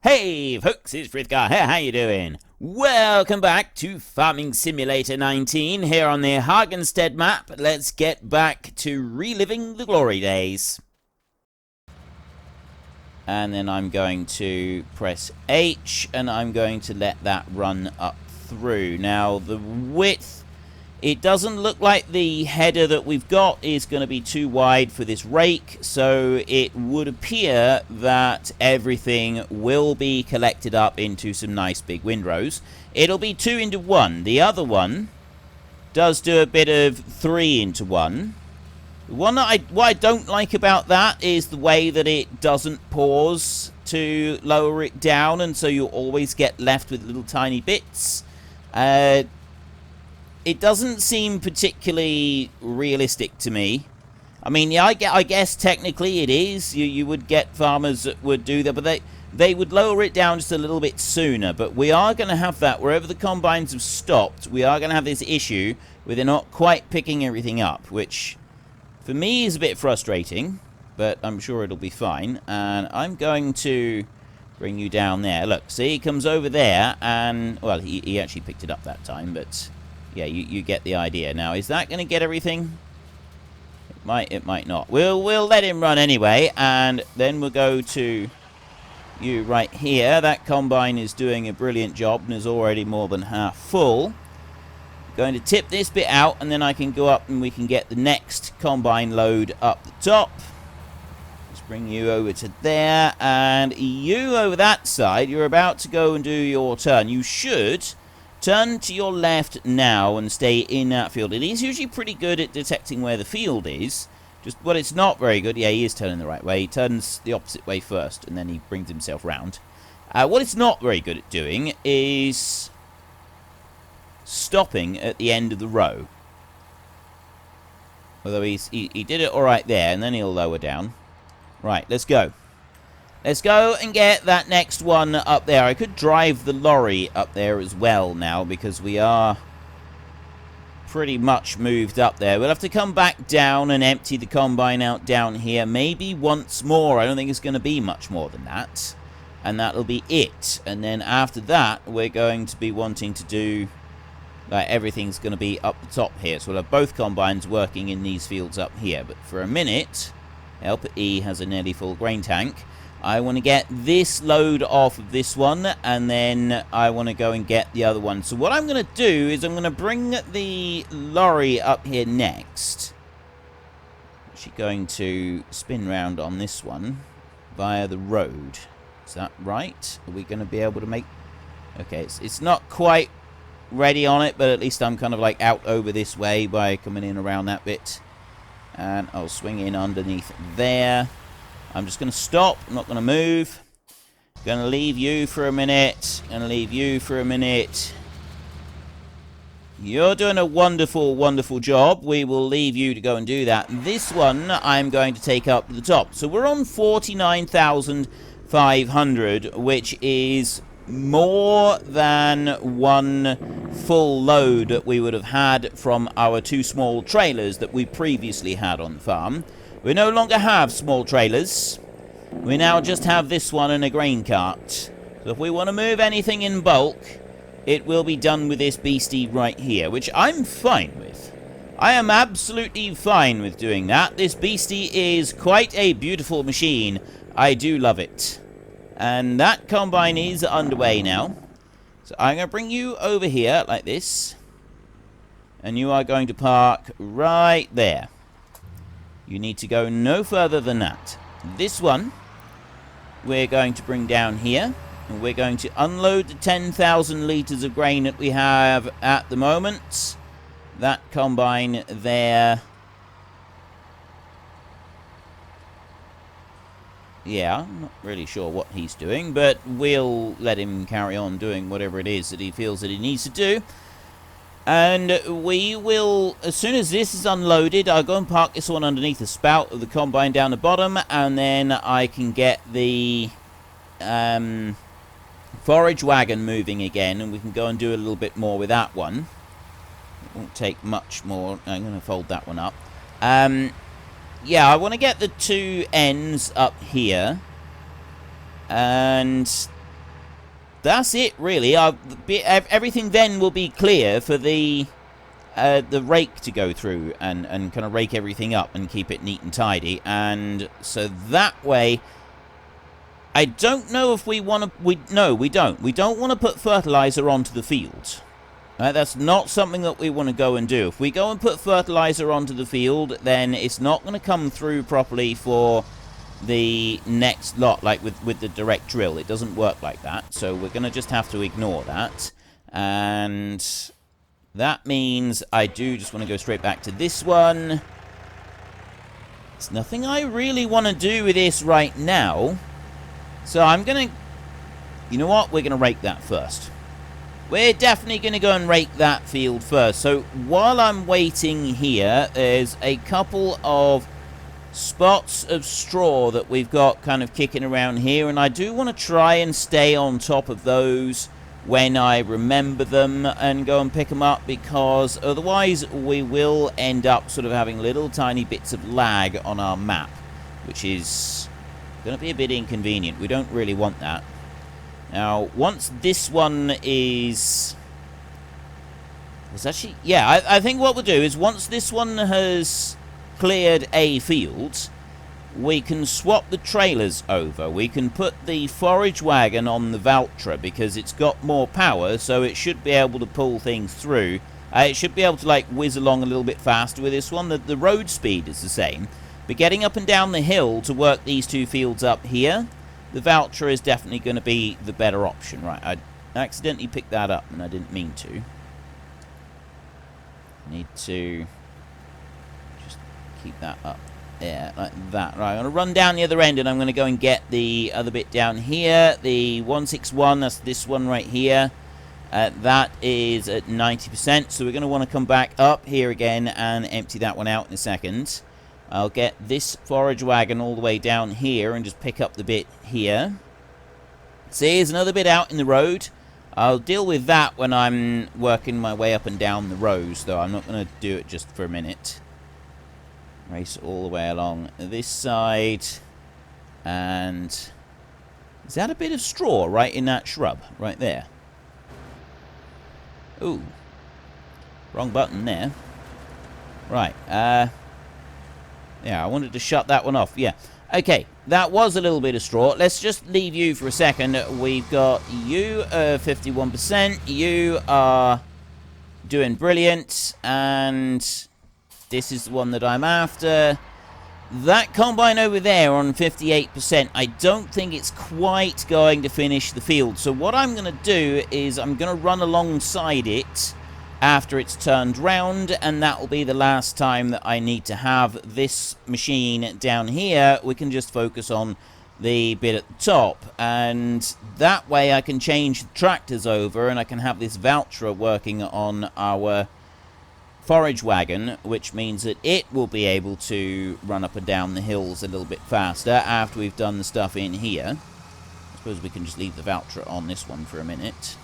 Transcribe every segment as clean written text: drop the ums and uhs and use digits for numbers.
Hey folks, it's Frithgar here, how you doing? Welcome back to Farming Simulator 19 here on the Hagenstedt map. Let's get back to reliving the glory days. And then I'm going to press H and I'm going to let that run up through. Now the width, it doesn't look like the header that we've got is going to be too wide for this rake, so it would appear that everything will be collected up into some nice big windrows. It'll be 2 into 1. The other one does do a bit of 3 into 1. What I don't like about that is the way that it doesn't pause to lower it down, and so you always get left with little tiny bits. It doesn't seem particularly realistic to me. I mean, yeah, I guess technically it is. You would get farmers that would do that, but they would lower it down just a little bit sooner. But we are going to have that wherever the combines have stopped. We are going to have this issue where they're not quite picking everything up, which for me is a bit frustrating, but I'm sure it'll be fine. And I'm going to bring you down there. Look, see, he comes over there, and well, he actually picked it up that time, but yeah, you get the idea. Now, is that going to get everything? It might not. We'll let him run anyway, and then we'll go to you right here. That combine is doing a brilliant job and is already more than half full. Going to tip this bit out, and then I can go up and we can get the next combine load up the top. Let's bring you over to there, and you over that side. You're about to go and do your turn. You should turn to your left now and stay in that field. It is usually pretty good at detecting where the field is. Well, it's not very good. Yeah, he is turning the right way. He turns the opposite way first, and then he brings himself round. What it's not very good at doing is stopping at the end of the row. Although he did it all right there, and then he'll lower down. Right, let's go. Let's go and get that next one up there. I could drive the lorry up there as well now, because we are pretty much moved up there. We'll have to come back down and empty the combine out down here. Maybe once more. I don't think it's going to be much more than that. And that'll be it. And then after that, we're going to be wanting to do, like, everything's going to be up the top here. So we'll have both combines working in these fields up here. But for a minute, Helper E has a nearly full grain tank. I want to get this load off of this one, and then I want to go and get the other one. So what I'm going to do is I'm going to bring the lorry up here next. Actually going to spin round on this one via the road. Is that right? Are we going to be able to make... Okay, it's not quite ready on it, but at least I'm kind of like out over this way by coming in around that bit. And I'll swing in underneath there. I'm just going to stop. I'm not going to move. Going to leave you for a minute. Going to leave you for a minute. You're doing a wonderful, wonderful job. We will leave you to go and do that. This one I'm going to take up to the top. So we're on 49,500, which is more than one full load that we would have had from our 2 small trailers that we previously had on the farm. We no longer have small trailers. We now just have this one and a grain cart. So if we want to move anything in bulk, it will be done with this beastie right here, which I'm fine with. I am absolutely fine with doing that. This beastie is quite a beautiful machine. I do love it. And that combine is underway now. So I'm going to bring you over here like this. And you are going to park right there. You need to go no further than that. This one, we're going to bring down here. And we're going to unload the 10,000 litres of grain that we have at the moment. That combine there. Yeah, I'm not really sure what he's doing, but we'll let him carry on doing whatever it is that he feels that he needs to do. And we will, as soon as this is unloaded, I'll go and park this one underneath the spout of the combine down the bottom, and then I can get the forage wagon moving again, and we can go and do a little bit more with that one. It won't take much more. I'm going to fold that one up. Yeah, I want to get the 2 ends up here. And that's it, really. Everything then will be clear for the rake to go through and kind of rake everything up and keep it neat and tidy. And so that way, I don't know if we want to... No, we don't. We don't want to put fertilizer onto the field. Right, that's not something that we want to go and do. If we go and put fertilizer onto the field, then it's not going to come through properly for the next lot, like with the direct drill. It doesn't work like that, so we're going to just have to ignore that. And that means I do just want to go straight back to this one. There's nothing I really want to do with this right now, so I'm going to... You know what? We're going to rake that first. We're definitely going to go and rake that field first. So while I'm waiting here, there's a couple of spots of straw that we've got kind of kicking around here, and I do want to try and stay on top of those when I remember them and go and pick them up, because otherwise we will end up sort of having little tiny bits of lag on our map, which is going to be a bit inconvenient. We don't really want that. Now, once this one is... It's actually... Yeah, I think what we'll do is once this one has cleared a field, we can swap the trailers over. We can put the forage wagon on the Valtra because it's got more power, so it should be able to pull things through. It should be able to, like, whiz along a little bit faster with this one. The road speed is the same. But getting up and down the hill to work these two fields up here, the Valtra is definitely going to be the better option. Right, I accidentally picked that up and I didn't mean to. Need to just keep that up there, like that. Right, I'm going to run down the other end and I'm going to go and get the other bit down here. The 161, that's this one right here. That is at 90%, so we're going to want to come back up here again and empty that one out in a second. I'll get this forage wagon all the way down here and just pick up the bit here. See, there's another bit out in the road. I'll deal with that when I'm working my way up and down the rows, though. I'm not going to do it just for a minute. Race all the way along this side. And is that a bit of straw right in that shrub? Right there. Ooh. Wrong button there. Right, yeah, I wanted to shut that one off. Yeah. Okay, that was a little bit of straw. Let's just leave you for a second. We've got you, 51%. You are doing brilliant. And this is the one that I'm after. That combine over there on 58%, I don't think it's quite going to finish the field. So what I'm going to do is I'm going to run alongside it after it's turned round, and that will be the last time that I need to have this machine down here. We can just focus on the bit at the top, and that way I can change the tractors over and I can have this Valtra working on our forage wagon, which means that it will be able to run up and down the hills a little bit faster after we've done the stuff in here. I suppose we can just leave the Valtra on this one for a minute.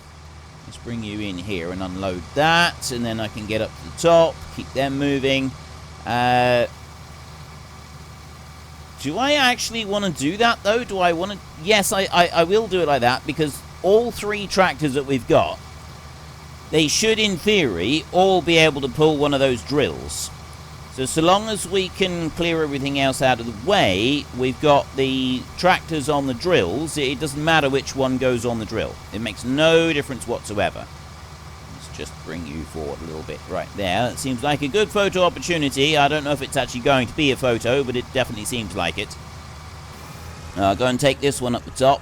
Let's bring you in here and unload that, and then I can get up to the top, keep them moving. Do I actually want to do that, though? Do I want to... Yes, I will do it like that, because all three tractors that we've got, they should, in theory, all be able to pull one of those drills. So long as we can clear everything else out of the way, we've got the tractors on the drills. It doesn't matter which one goes on the drill. It makes no difference whatsoever. Let's just bring you forward a little bit right there. That seems like a good photo opportunity. I don't know if it's actually going to be a photo, but it definitely seems like it. I'll go and take this one up the top.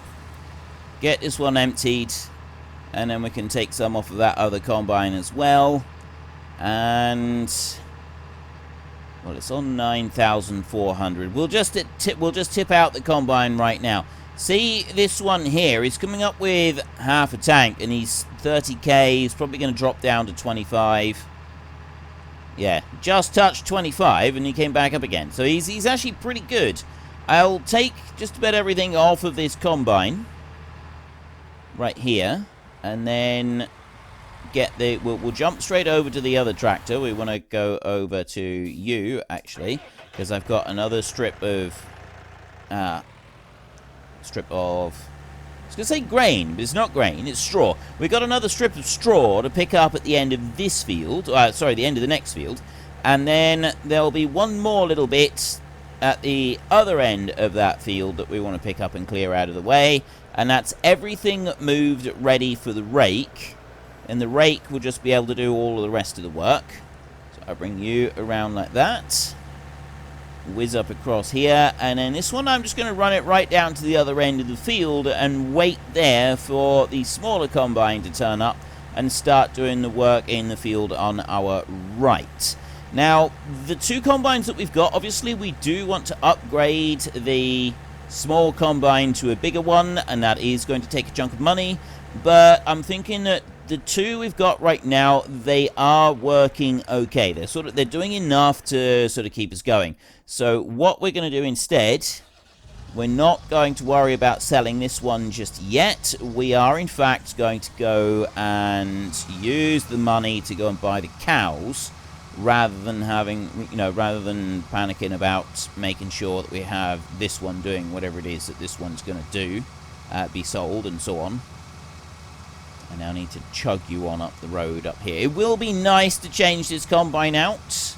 Get this one emptied. And then we can take some off of that other combine as well. And... well, it's on 9,400. We'll just tip out the combine right now. See, this one here is coming up with half a tank, and he's 30k. He's probably going to drop down to 25. Yeah, just touched 25, and he came back up again. So he's actually pretty good. I'll take just about everything off of this combine right here, and then get the... We'll jump straight over to the other tractor. We want to go over to you, actually, because I've got another strip of was going to say grain, but it's not grain, it's straw. We've got another strip of straw to pick up at the end of this field. Sorry, the end of the next field. And then there'll be one more little bit at the other end of that field that we want to pick up and clear out of the way. And that's everything moved ready for the rake. And the rake will just be able to do all of the rest of the work. So I'll bring you around like that. Whiz up across here, and then this one I'm just going to run it right down to the other end of the field and wait there for the smaller combine to turn up and start doing the work in the field on our right. Now, the two combines that we've got, obviously we do want to upgrade the small combine to a bigger one, and that is going to take a chunk of money, but I'm thinking that the two we've got right now, they are working okay. They're doing enough to sort of keep us going. So what we're going to do instead, we're not going to worry about selling this one just yet. We are in fact going to go and use the money to go and buy the cows, rather than having, rather than panicking about making sure that we have this one doing whatever it is that this one's going to do, be sold and so on. I now need to chug you on up the road up here. It will be nice to change this combine out.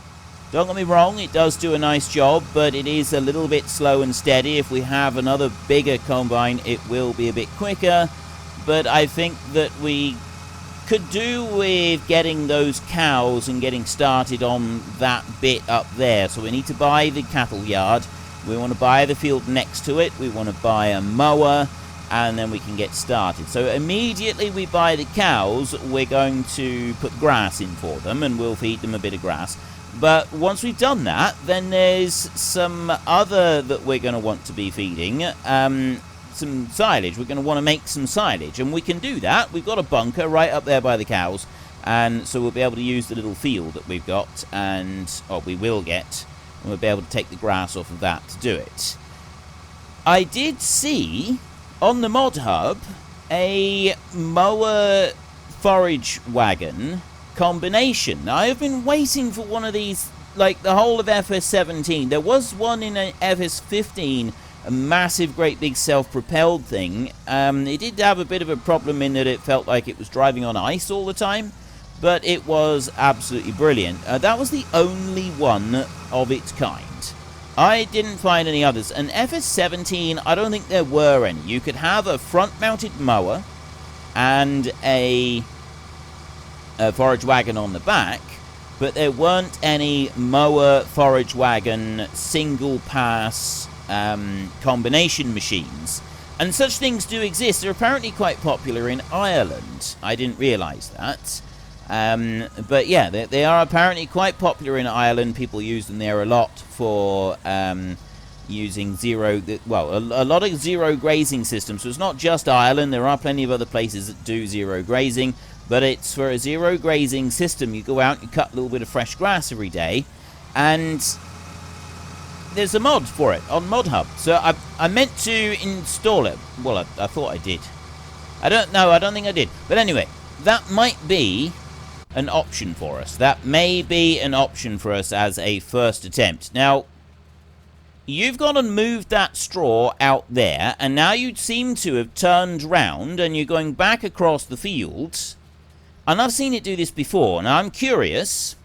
Don't get me wrong, it does do a nice job, but it is a little bit slow and steady. If we have another bigger combine, it will be a bit quicker. But I think that we could do with getting those cows and getting started on that bit up there. So we need to buy the cattle yard. We want to buy the field next to it. We want to buy a mower. And then we can get started. So immediately we buy the cows, we're going to put grass in for them, and we'll feed them a bit of grass. But once we've done that, then there's some other that we're going to want to be feeding, some silage. We're going to want to make some silage, and we can do that. We've got a bunker right up there by the cows, and so we'll be able to use the little field that we've got, and, or we will get, and we'll be able to take the grass off of that to do it. I did see on the mod hub a mower forage wagon combination. Now, I've been waiting for one of these, like the whole of FS17. There was one in a FS15, a massive, great big self-propelled thing. It did have a bit of a problem in that it felt like it was driving on ice all the time, but it was absolutely brilliant. That was the only one of its kind. I didn't find any others. And FS17, I don't think there were any. You could have a front-mounted mower and a forage wagon on the back, but there weren't any mower, forage wagon, single-pass combination machines. And such things do exist. They're apparently quite popular in Ireland. I didn't realise that. But yeah, they are apparently quite popular in Ireland. People use them there a lot for using a lot of zero grazing systems. So it's not just Ireland. There are plenty of other places that do zero grazing, but it's for a zero grazing system. You go out, you cut a little bit of fresh grass every day, and there's a mod for it on Mod Hub. So I meant to install it. Well, I thought I did. I don't think I did. But anyway, that might be an option for us. That may be an option for us as a first attempt. Now, you've gone and moved that straw out there, and now you seem to have turned round and you're going back across the fields. And I've seen it do this before. Now, I'm curious,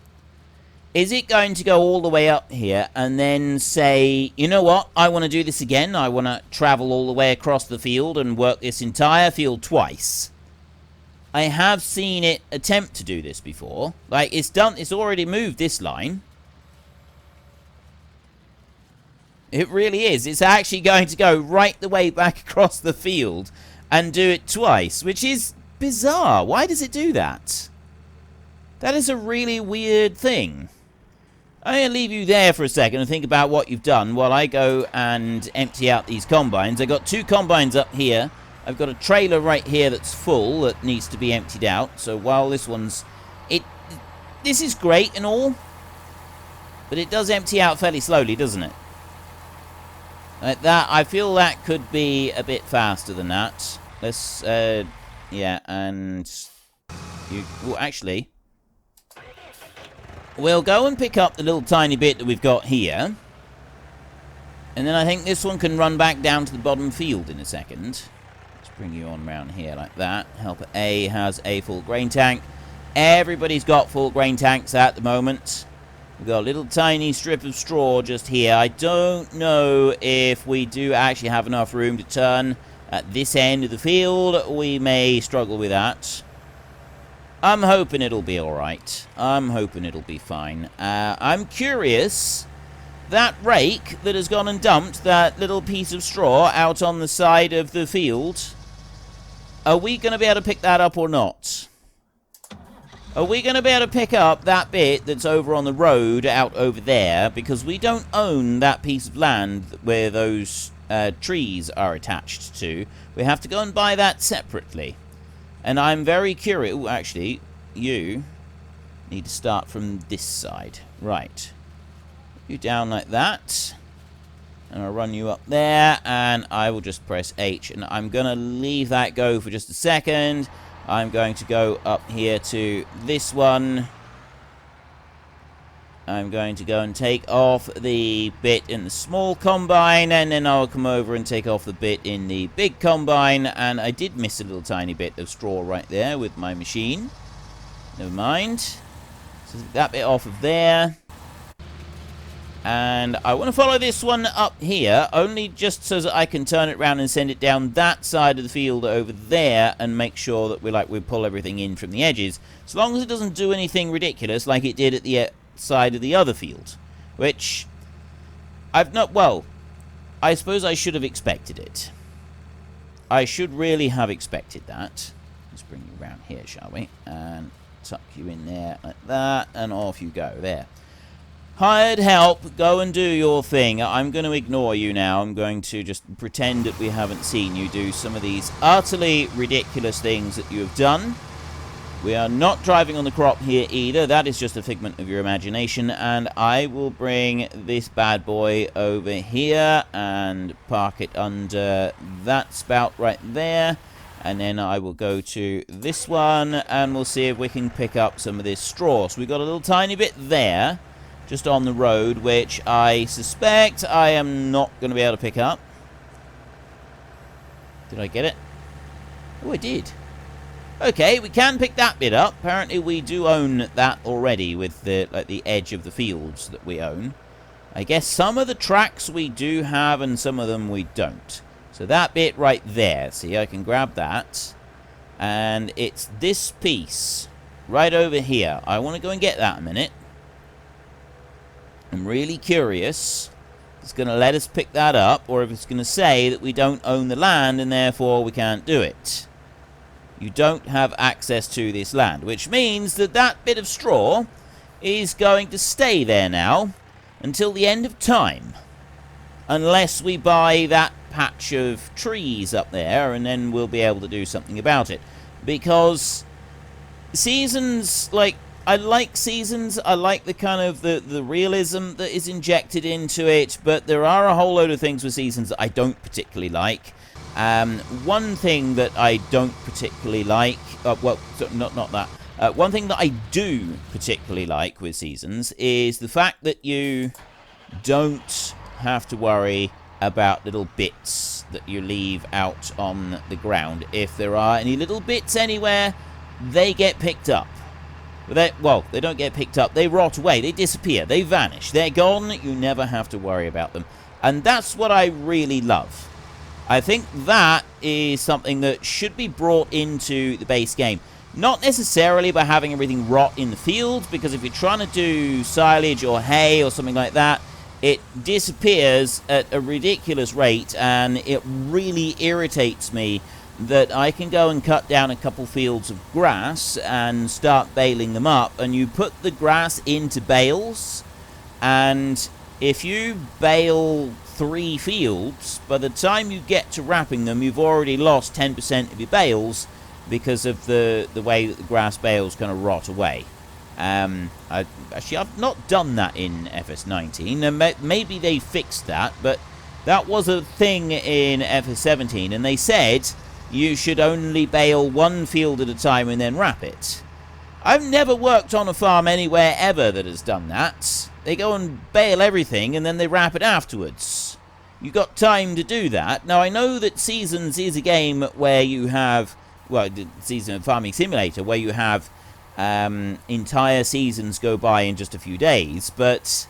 is it going to go all the way up here and then say, you know what, I want to do this again. I want to travel all the way across the field and work this entire field twice. I have seen it attempt to do this before. Like, it's already moved this line. It really is. It's actually going to go right the way back across the field and do it twice, which is bizarre. Why does it do that? That is a really weird thing. I'm going to leave you there for a second and think about what you've done while I go and empty out these combines. I've got two combines up here. I've got a trailer right here that's full that needs to be emptied out. So while this one's... This is great and all, but it does empty out fairly slowly, doesn't it? Like that, I feel that could be a bit faster than that. Let's, yeah, and... Well, actually... We'll go and pick up the little tiny bit that we've got here. And then I think this one can run back down to the bottom field in a second. Let's bring you on around here like that. Helper A has a full grain tank. Everybody's got full grain tanks at the moment. We've got a little tiny strip of straw just here. I don't know if we do actually have enough room to turn at this end of the field. We may struggle with that. I'm hoping it'll be alright. I'm hoping it'll be fine. I'm curious, that rake that has gone and dumped that little piece of straw out on the side of the field, are we going to be able to pick that up or not? Are we going to be able to pick up that bit that's over on the road out over there? Because we don't own that piece of land where those trees are attached to. We have to go and buy that separately. And I'm very curious. Ooh, actually, you need to start from this side. Right. You down like that. And I'll run you up there. And I will just press H. And I'm going to leave that go for just a second. I'm going to go up here to this one. I'm going to go and take off the bit in the small combine, and then I'll come over and take off the bit in the big combine. And I did miss a little tiny bit of straw right there with my machine. Never mind. So that bit off of there. And I want to follow this one up here, only just so that I can turn it around and send it down that side of the field over there and make sure that we pull everything in from the edges. So long as it doesn't do anything ridiculous like it did at the side of the other field. Which, I've not, well, I suppose I should have expected it. I should really have expected that. Let's bring you around here, shall we? And tuck you in there like that, and off you go. There. Hired help, go and do your thing. I'm going to ignore you now. I'm going to just pretend that we haven't seen you do some of these utterly ridiculous things that you have done. We are not driving on the crop here either. That is just a figment of your imagination. And I will bring this bad boy over here and park it under that spout right there. And then I will go to this one and we'll see if we can pick up some of this straw. So we've got a little tiny bit there, just on the road, which I suspect I am not going to be able to pick up. Did I get it? Oh, I did. Okay, we can pick that bit up. Apparently we do own that already with the the edge of the fields that we own. I guess some of the tracks we do have and some of them we don't. So that bit right there, see, I can grab that. And it's this piece right over here. I want to go and get that a minute. I'm really curious if it's going to let us pick that up, or if it's going to say that we don't own the land and therefore we can't do it. You don't have access to this land, which means that that bit of straw is going to stay there now until the end of time. Unless we buy that patch of trees up there, and then we'll be able to do something about it. Because seasons, like, I like seasons, I like the kind of the realism that is injected into it, but there are a whole load of things with seasons that I don't particularly like. One thing that I don't particularly like, well, not that. One thing that I do particularly like with seasons is the fact that you don't have to worry about little bits that you leave out on the ground. If there are any little bits anywhere, they get picked up. Well, they don't get picked up. They rot away. They disappear. They vanish. They're gone. You never have to worry about them. And that's what I really love. I think that is something that should be brought into the base game. Not necessarily by having everything rot in the field, because if you're trying to do silage or hay or something like that, it disappears at a ridiculous rate, and it really irritates me that I can go and cut down a couple fields of grass and start baling them up, and you put the grass into bales, and if you bale 3 fields, by the time you get to wrapping them, you've already lost 10% of your bales because of the way that the grass bales kind of rot away. I've not done that in FS19, and maybe they fixed that, but that was a thing in FS17, and they said you should only bale 1 field at a time and then wrap it. I've never worked on a farm anywhere ever that has done that. They go and bale everything and then they wrap it afterwards. you got time to do that. Now, I know that Seasons is a game where you have, well, the Season of Farming Simulator, where you have entire seasons go by in just a few days, but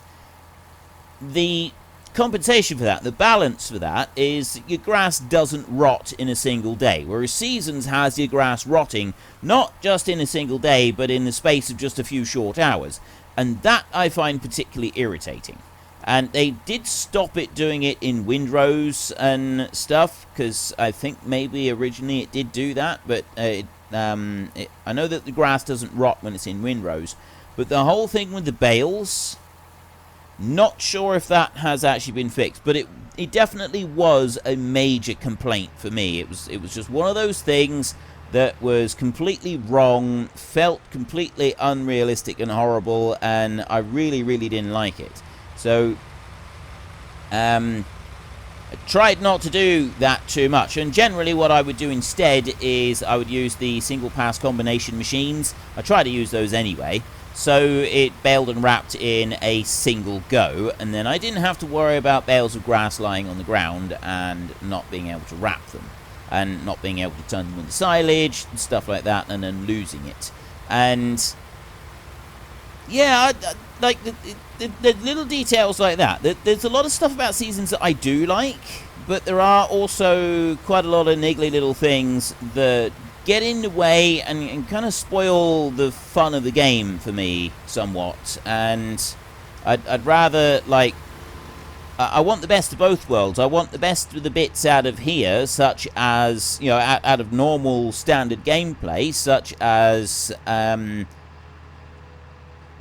the compensation for that, the balance for that, is that your grass doesn't rot in a single day, whereas Seasons has your grass rotting not just in a single day, but in the space of just a few short hours, and that I find particularly irritating. And they did stop it doing it in windrows and stuff, because I think maybe originally it did do that, but I know that the grass doesn't rot when it's in windrows, but the whole thing with the bales, not sure if that has actually been fixed, but it definitely was a major complaint for me. It was just one of those things that was completely wrong, felt completely unrealistic and horrible, and I really, really didn't like it. So, I tried not to do that too much, and generally what I would do instead is I would use the single pass combination machines. I try to use those anyway, so it baled and wrapped in a single go, and then I didn't have to worry about bales of grass lying on the ground and not being able to wrap them, and not being able to turn them into silage and stuff like that, and then losing it. And yeah, like the little details like that. There's a lot of stuff about Seasons that I do like, but there are also quite a lot of niggly little things that get in the way and kind of spoil the fun of the game for me somewhat. And I'd rather, like, I want the best of both worlds. I want the best of the bits out of here, such as, you know, out of normal standard gameplay, such as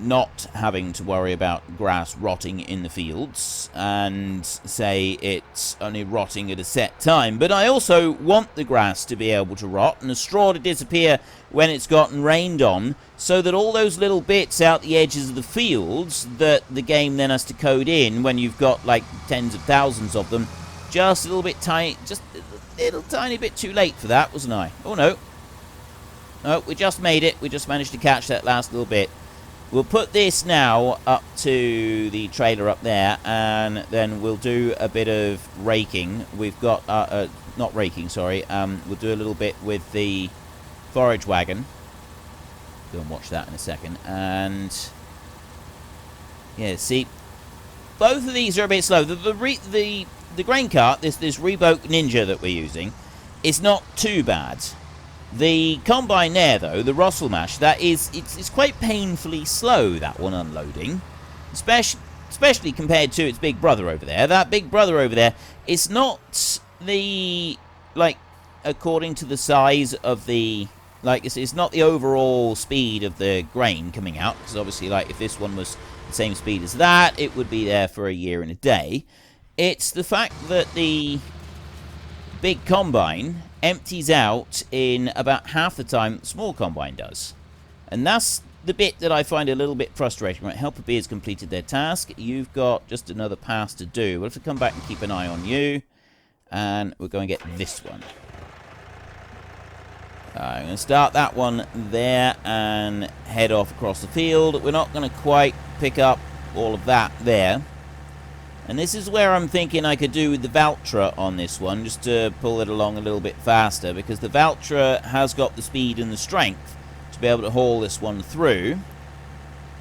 not having to worry about grass rotting in the fields and say it's only rotting at a set time. But I also want the grass to be able to rot and the straw to disappear when it's gotten rained on, so that all those little bits out the edges of the fields that the game then has to code in when you've got like tens of thousands of them, just a little bit tiny, just a little tiny bit too late for that, wasn't I? Oh no, we just made it. We just managed to catch that last little bit. We'll put this now up to the trailer up there, and then we'll do a bit of raking. We've got, not raking, sorry, we'll do a little bit with the forage wagon. Go and watch that in a second. And yeah, see, both of these are a bit slow. The grain cart, this Reebok Ninja that we're using, is not too bad. The combine there, though, the Russell Mash, it's quite painfully slow, that one unloading, especially compared to its big brother over there. That big brother over there, it's not the, like, according to the size of the, like, it's not the overall speed of the grain coming out, because obviously, like, if this one was the same speed as that, it would be there for a year and a day. It's the fact that the big combine empties out in about half the time the small combine does. And that's the bit that I find a little bit frustrating. Right, Helper B has completed their task. You've got just another pass to do. We'll have to come back and keep an eye on you. And we're going to get this one. I'm going to start that one there and head off across the field. We're not going to quite pick up all of that there. And this is where I'm thinking I could do with the Valtra on this one, just to pull it along a little bit faster, because the Valtra has got the speed and the strength to be able to haul this one through.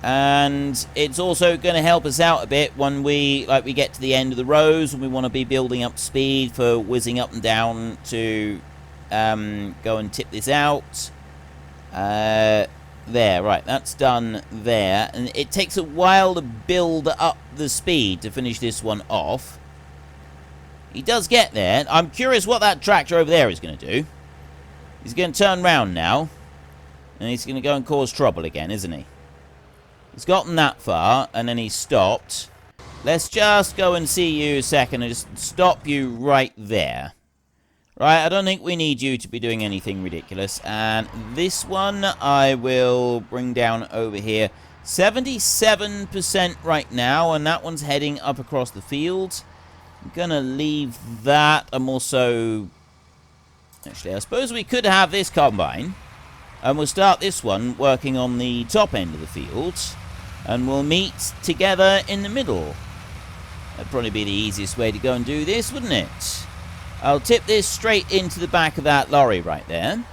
And it's also going to help us out a bit when we get to the end of the rows and we want to be building up speed for whizzing up and down to go and tip this out. There, right, that's done there. And it takes a while to build up the speed to finish this one off. He does get there. I'm curious what that tractor over there is going to do. He's going to turn round now. And he's going to go and cause trouble again, isn't he? He's gotten that far, and then he stopped. Let's just go and see you a second and just stop you right there. Right, I don't think we need you to be doing anything ridiculous. And this one I will bring down over here. 77% right now, and that one's heading up across the field. I'm going to leave that. I'm also... Actually, I suppose we could have this combine. And we'll start this one working on the top end of the field. And we'll meet together in the middle. That'd probably be the easiest way to go and do this, wouldn't it? I'll tip this straight into the back of that lorry right there.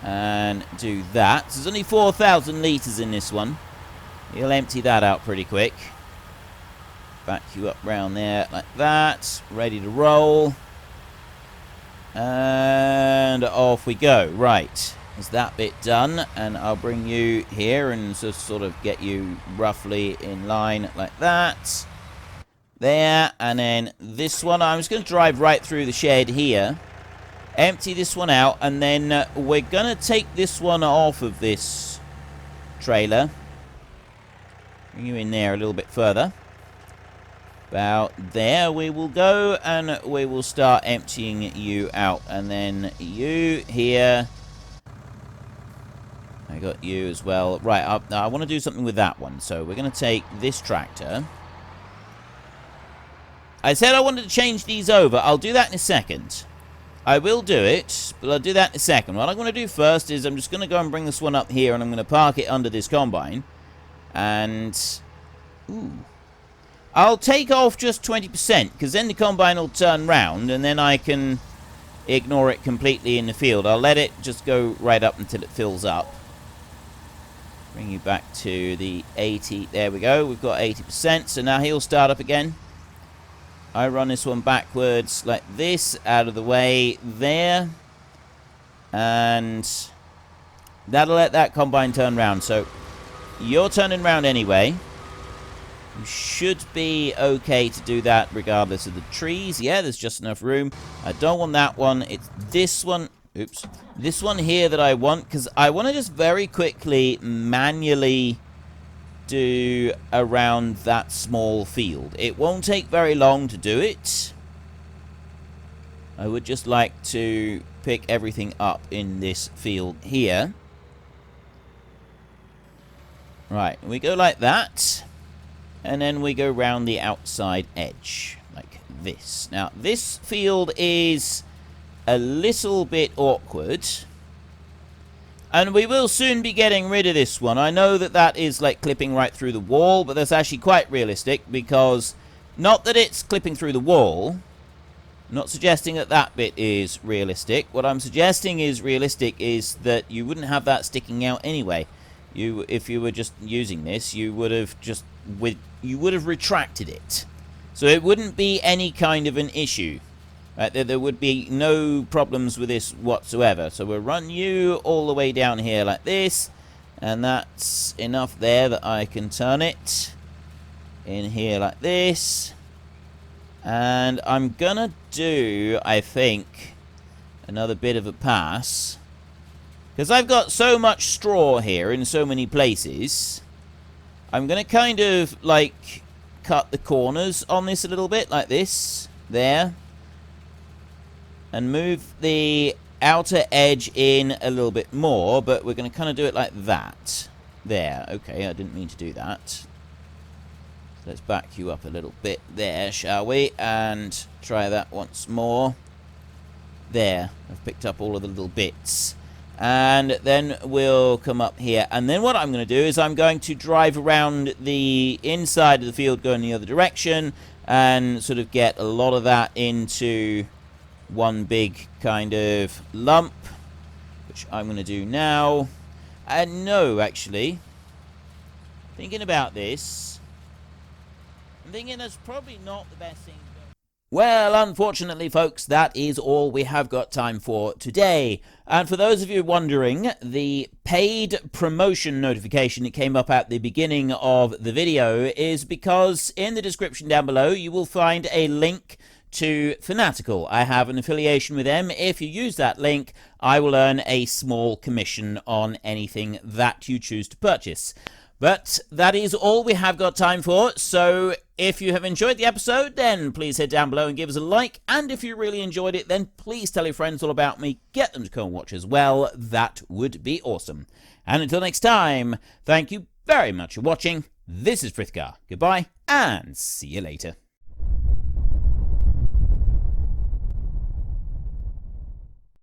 And do that. So there's only 4,000 litres in this one. You'll empty that out pretty quick. Back you up round there like that. Ready to roll. And off we go. Right. Is that bit done? And I'll bring you here and just sort of get you roughly in line like that. There. And then this one, I'm just going to drive right through the shed here. Empty this one out. And then we're going to take this one off of this trailer. Bring you in there a little bit further. About there we will go. And we will start emptying you out. And then you here. I got you as well. Right, I want to do something with that one. So we're going to take this tractor. I said I wanted to change these over. I'll do that in a second. I will do it, but I'll do that in a second. What I'm going to do first is I'm just going to go and bring this one up here, and I'm going to park it under this combine. And ooh, I'll take off just 20%, because then the combine will turn round, and then I can ignore it completely in the field. I'll let it just go right up until it fills up. Bring you back to the 80. There we go. We've got 80%. So now he'll start up again. I run this one backwards like this, out of the way there. And that'll let that combine turn round. So you're turning round anyway. You should be okay to do that regardless of the trees. Yeah, there's just enough room. I don't want that one. It's this one. Oops. This one here that I want, because I want to just very quickly manually do around that small field. It won't take very long to do it. I would just like to pick everything up in this field here. Right, we go like that. And then we go round the outside edge, like this. Now, this field is a little bit awkward. And we will soon be getting rid of this one. I know that that is like clipping right through the wall, but that's actually quite realistic because not that it's clipping through the wall. I'm not suggesting that that bit is realistic. What I'm suggesting is realistic is that you wouldn't have that sticking out anyway. If you were just using this, you would have retracted it. So it wouldn't be any kind of an issue. Right, there would be no problems with this whatsoever. So we'll run you all the way down here like this. And that's enough there that I can turn it in here like this. And I'm going to do, I think, another bit of a pass. Because I've got so much straw here in so many places. I'm going to kind of, like, cut the corners on this a little bit like this. There. And move the outer edge in a little bit more, but we're going to kind of do it like that. There. Okay, I didn't mean to do that. Let's back you up a little bit there, shall we? And try that once more. There. I've picked up all of the little bits. And then we'll come up here. And then what I'm going to do is I'm going to drive around the inside of the field going the other direction and sort of get a lot of that into one big kind of lump, which I'm going to do now. And no, actually, thinking about this, I'm thinking that's probably not the best thing to do. Well, unfortunately, folks, that is all we have got time for today. And for those of you wondering, the paid promotion notification that came up at the beginning of the video is because in the description down below you will find a link to Fanatical. I have an affiliation with them. If you use that link, I will earn a small commission on anything that you choose to purchase. But that is all we have got time for, so if you have enjoyed the episode, then please head down below and give us a like, and if you really enjoyed it, then please tell your friends all about me, get them to come and watch as well. That would be awesome. And until next time, thank you very much for watching. This is Frithgar. Goodbye, and see you later.